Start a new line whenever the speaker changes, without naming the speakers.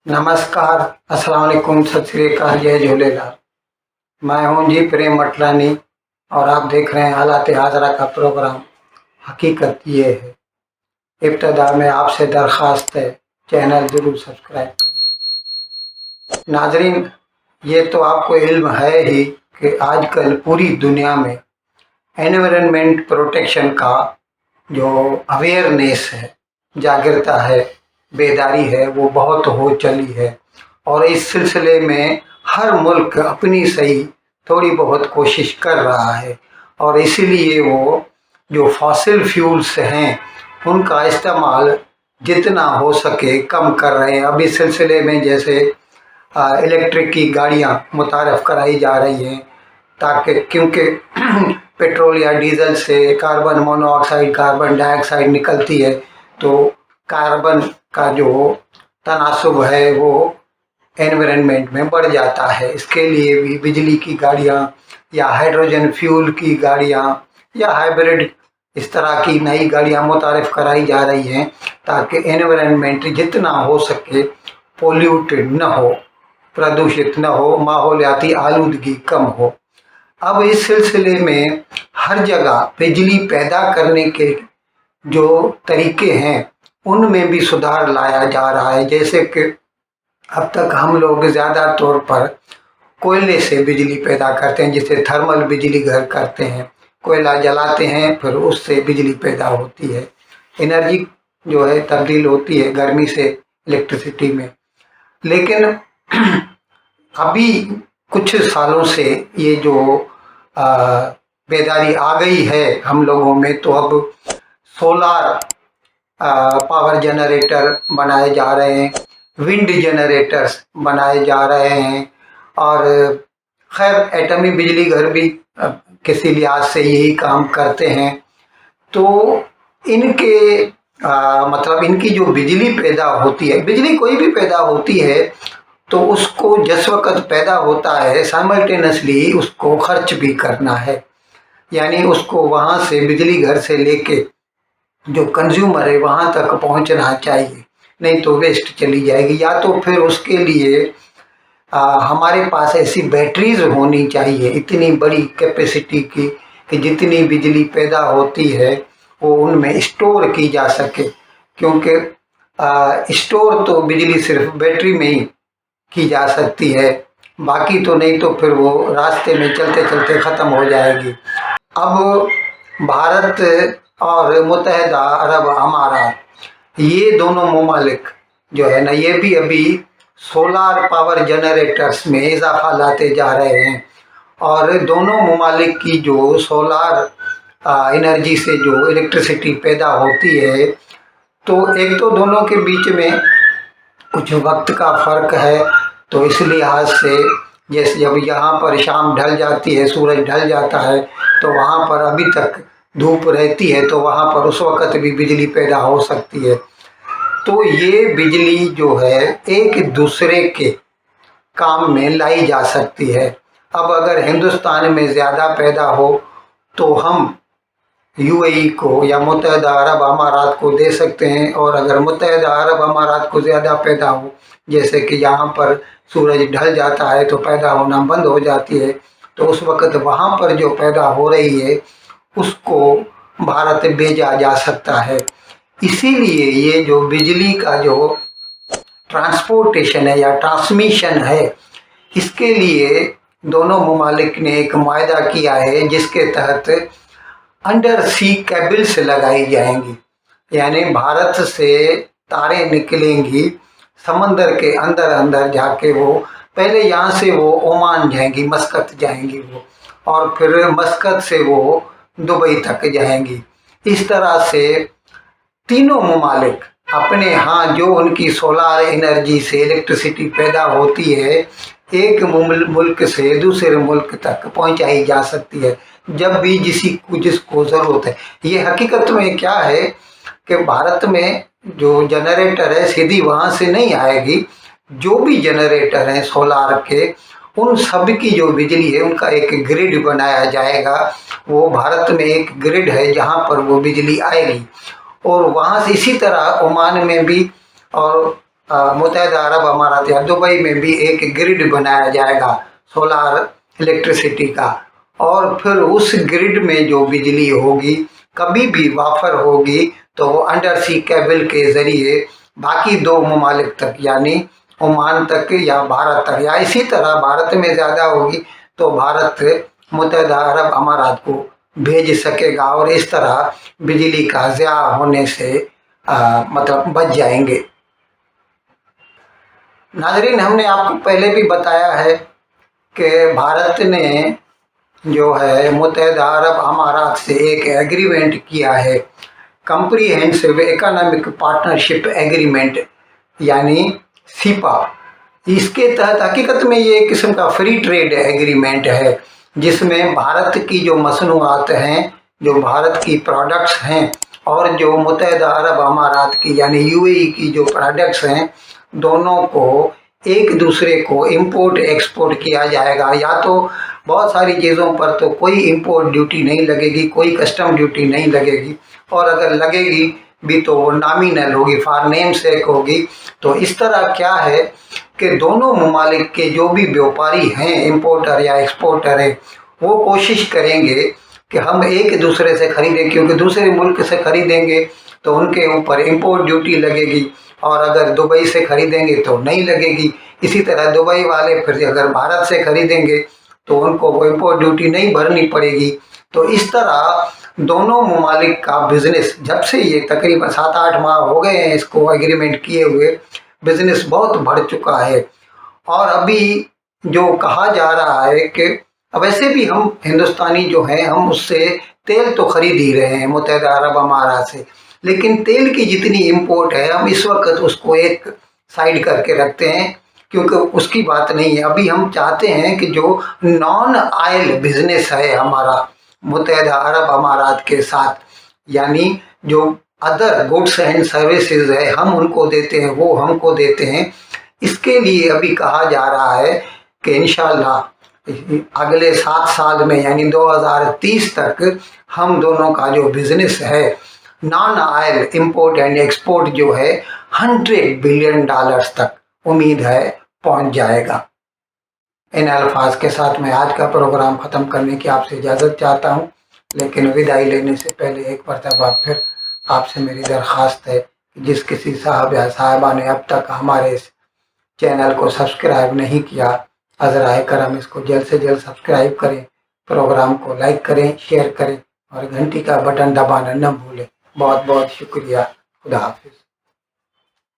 नमस्कार, अस्सलाम वालेकुम, सत श्री अकाल, जय झूलेलाल। मैं हूं जी प्रेम मटलानी और आप देख रहे हैं हालात हाजरा का प्रोग्राम। हकीकत ये है। इब्तदा में आपसे दरख्वास्त है, चैनल जरूर सब्सक्राइब करें। नाजरीन, ये तो आपको इल्म है ही कि आजकल पूरी दुनिया में एनवायरनमेंट प्रोटेक्शन का जो अवेयरनेस है, जागरूकता है, बेदारी है, वो बहुत हो चली है। और इस सिलसिले में हर मुल्क अपनी सही थोड़ी बहुत कोशिश कर रहा है और इसीलिए वो जो फॉसिल फ्यूल्स हैं उनका इस्तेमाल जितना हो सके कम कर रहे हैं। अब इस सिलसिले में जैसे इलेक्ट्रिक की गाड़ियां मुतारफ़ कराई जा रही हैं, ताकि क्योंकि पेट्रोल या डीजल से कार्बन मोनोऑक्साइड, कार्बन डाइऑक्साइड निकलती है, तो कार्बन का जो तनासुब है वो एनवायरनमेंट में बढ़ जाता है। इसके लिए भी बिजली की गाड़ियाँ या हाइड्रोजन फ्यूल की गाड़ियाँ या हाइब्रिड इस तरह की नई गाड़ियाँ मुतारफ़ कराई जा रही हैं, ताकि एनवायरनमेंट जितना हो सके पोल्यूटेड न हो, प्रदूषित न हो, माहौलियाती आलूदगी कम हो। अब इस सिलसिले में हर जगह बिजली पैदा करने के जो तरीके हैं उनमें भी सुधार लाया जा रहा है। जैसे कि अब तक हम लोग ज़्यादा तौर पर कोयले से बिजली पैदा करते हैं, जिसे थर्मल बिजली घर करते हैं। कोयला जलाते हैं, फिर उससे बिजली पैदा होती है, एनर्जी जो है तब्दील होती है गर्मी से इलेक्ट्रिसिटी में। लेकिन अभी कुछ सालों से ये जो बेदारी आ गई है हम लोगों में, तो अब सोलार पावर जनरेटर बनाए जा रहे हैं, विंड जनरेटर्स बनाए जा रहे हैं। और खैर एटमी बिजली घर भी किसी लिहाज से यही काम करते हैं। तो इनके मतलब इनकी जो बिजली पैदा होती है, बिजली कोई भी पैदा होती है तो उसको जिस वक़्त पैदा होता है साइमल्टेनियसली उसको खर्च भी करना है। यानी उसको वहाँ से बिजली घर से लेके जो कंज्यूमर है वहाँ तक पहुँचना चाहिए, नहीं तो वेस्ट चली जाएगी। या तो फिर उसके लिए हमारे पास ऐसी बैटरीज होनी चाहिए इतनी बड़ी कैपेसिटी की कि जितनी बिजली पैदा होती है वो उनमें स्टोर की जा सके, क्योंकि स्टोर तो बिजली सिर्फ बैटरी में ही की जा सकती है, बाकी तो नहीं, तो फिर वो रास्ते में चलते चलते ख़त्म हो जाएगी। अब भारत और मुत्तहदा अरब अमारात ये दोनों ममालिक जो है ना, ये भी अभी सोलार पावर जनरेटर्स में इजाफा लाते जा रहे हैं। और दोनों ममालिक की जो सोलार एनर्जी से जो इलेक्ट्रिसिटी पैदा होती है, तो एक तो दोनों के बीच में कुछ वक्त का फ़र्क है, तो इस लिहाज से जैसे जब यहाँ पर शाम ढल जाती है, सूरज ढल जाता है, तो वहाँ पर अभी तक धूप रहती है, तो वहाँ पर उस वक़्त भी बिजली पैदा हो सकती है। तो ये बिजली जो है एक दूसरे के काम में लाई जा सकती है। अब अगर हिंदुस्तान में ज़्यादा पैदा हो तो हम यूएई को या मुत्तहदा अरब अमारात को दे सकते हैं, और अगर मुत्तहदा अरब अमारात को ज़्यादा पैदा हो, जैसे कि यहाँ पर सूरज ढल जाता है तो पैदा होना बंद हो जाती है, तो उस वक़्त वहाँ पर जो पैदा हो रही है उसको भारत भेजा जा सकता है। इसीलिए ये जो बिजली का जो ट्रांसपोर्टेशन है या ट्रांसमिशन है, इसके लिए दोनों ममालिक ने एक मुआहदा किया है, जिसके तहत अंडर सी केबल्स लगाई जाएंगी। यानी भारत से तारें निकलेंगी समंदर के अंदर अंदर जाके, वो पहले यहाँ से वो ओमान जाएंगी, मस्कत जाएंगी वो, और फिर मस्कत से वो दुबई तक जाएंगी। इस तरह से तीनों ममालिक अपने यहाँ जो उनकी सोलार एनर्जी से इलेक्ट्रिसिटी पैदा होती है, एक मुल्क से दूसरे मुल्क तक पहुँचाई जा सकती है जब भी जिसको ज़रूरत है। ये हकीकत में क्या है कि भारत में जो जनरेटर है सीधी वहाँ से नहीं आएगी, जो भी जनरेटर हैं सोलार के, उन सब की जो बिजली है उनका एक ग्रिड बनाया जाएगा। वो भारत में एक ग्रिड है जहाँ पर वो बिजली आएगी, और वहाँ से इसी तरह ओमान में भी और मुत्तहिदा अरब अमारात या दुबई में भी एक ग्रिड बनाया जाएगा सोलार इलेक्ट्रिसिटी का, और फिर उस ग्रिड में जो बिजली होगी कभी भी वाफर होगी तो वो अंडर सी केबल के ज़रिए बाकी दो ममालिक तक यानी ओमान तक या भारत तक, या इसी तरह भारत में ज़्यादा होगी तो भारत मुत्तहिदा अरब अमारात को भेज सकेगा, और इस तरह बिजली का ज़्यादा होने से मतलब बच जाएंगे। नाजरीन, हमने आपको पहले भी बताया है कि भारत ने जो है मुत्तहिदा अरब अमारात से एक एग्रीमेंट किया है, कम्प्रीहेंसिव इकोनॉमिक पार्टनरशिप एग्रीमेंट यानी सीपा। इसके तहत हकीकत में ये एक किस्म का फ्री ट्रेड एग्रीमेंट है, जिसमें भारत की जो मसनूआत हैं, जो भारत की प्रोडक्ट्स हैं, और जो मुत्तहिदा अरब अमारात की यानी यूएई की जो प्रोडक्ट्स हैं, दोनों को एक दूसरे को इंपोर्ट एक्सपोर्ट किया जाएगा। या तो बहुत सारी चीज़ों पर तो कोई इंपोर्ट ड्यूटी नहीं लगेगी, कोई कस्टम ड्यूटी नहीं लगेगी, और अगर लगेगी भी तो वो नॉमिनल होगी, फॉर नेम सेक होगी। तो इस तरह क्या है कि दोनों ममालिक के जो भी व्यापारी हैं, इंपोर्टर या एक्सपोर्टर हैं, वो कोशिश करेंगे कि हम एक दूसरे से खरीदें, क्योंकि दूसरे मुल्क से खरीदेंगे तो उनके ऊपर इंपोर्ट ड्यूटी लगेगी, और अगर दुबई से खरीदेंगे तो नहीं लगेगी। इसी तरह दुबई वाले फिर अगर भारत से खरीदेंगे तो उनको वो इंपोर्ट ड्यूटी नहीं भरनी पड़ेगी। तो इस तरह दोनों ममालिक का बिजनेस, जब से ये तकरीबन 7-8 माह हो गए हैं इसको एग्रीमेंट किए हुए, बिजनेस बहुत बढ़ चुका है। और अभी जो कहा जा रहा है कि वैसे भी हम हिंदुस्तानी जो हैं हम उससे तेल तो खरीद ही रहे हैं मुत्तहिदा अरब अमारात से, लेकिन तेल की जितनी इंपोर्ट है हम इस वक्त उसको एक साइड करके रखते हैं, क्योंकि उसकी बात नहीं है। अभी हम चाहते हैं कि जो नॉन ऑयल बिजनेस है हमारा मुत्तहिदा अरब अमारात के साथ, यानी जो अदर गुड्स एंड सर्विसेज है हम उनको देते हैं, वो हमको देते हैं। इसके लिए अभी कहा जा रहा है कि इंशाल्लाह अगले 7 साल में यानी 2030 तक हम दोनों का जो बिजनेस है non oil import and export जो है $100 बिलियन तक उम्मीद है पहुंच जाएगा। इन अल्फाज के साथ मैं आज का प्रोग्राम ख़त्म करने की आपसे इजाज़त चाहता हूं, लेकिन विदाई लेने से पहले एक मरतबा फिर आपसे मेरी दरख्वास्त है कि जिस किसी साहब या साहिबा ने अब तक हमारे इस चैनल को सब्सक्राइब नहीं किया, अज़राए करम इसको जल्द से जल्द सब्सक्राइब करें, प्रोग्राम को लाइक करें, शेयर करें और घंटी का बटन दबाना न भूलें। बहुत बहुत शुक्रिया। खुदा हाफिज़।